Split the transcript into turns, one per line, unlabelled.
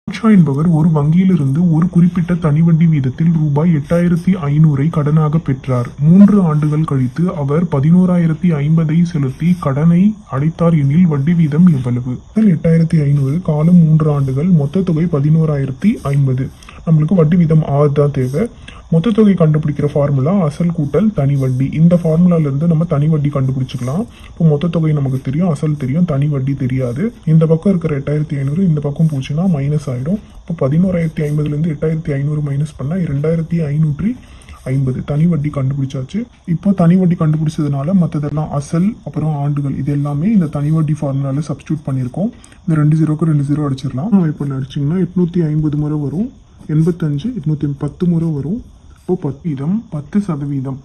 உஷா என்பவர் ஒரு வங்கியிலிருந்து ஒரு குறிப்பிட்ட தனிவட்டி வீதத்தில் ரூபாய் 8500 கடனாக பெற்றார். 3 ஆண்டுகள் கழித்து அவர் 11,050 செலுத்தி கடனை அடைத்தார் எனில் வட்டி வீதம் எவ்வளவு? 8500, காலம் 3 ஆண்டுகள், மொத்த தொகை 11,050. நம்மளுக்கு வட்டி வீதம் 6 தான் தேவை. மொத்த தொகை கண்டுபிடிக்கிற ஃபார்முலா அசல் கூட்டல் தனி வட்டி. இந்த ஃபார்முலால இருந்து நம்ம தனி வட்டி கண்டுபிடிச்சிக்கலாம். இப்போ மொத்த தொகை நமக்கு தெரியும், அசல் தெரியும், தனி வட்டி தெரியாது. இந்த பக்கம் இருக்கிற 8500 இந்த பக்கம் போச்சுன்னா மைனஸ் ஆயிடும். இப்போ 11,050 8500 மைனஸ் பண்ணா 2,550. தனி வட்டி கண்டுபிடிச்சாச்சு. இப்போ தனி வட்டி கண்டுபிடிச்சதுனால மற்றதெல்லாம் அசல் அப்புறம் ஆண்டுகள் இது எல்லாமே இந்த தனி வட்டி ஃபார்முலால சப்ஸ்டியூட் பண்ணியிருக்கோம். இந்த 2 0க்கு 2 0 அடிச்சிடலாம். இப்போ அடிச்சிங்கன்னா 850 முறை வரும், 85 810 முறை வரும். இப்போ 10%.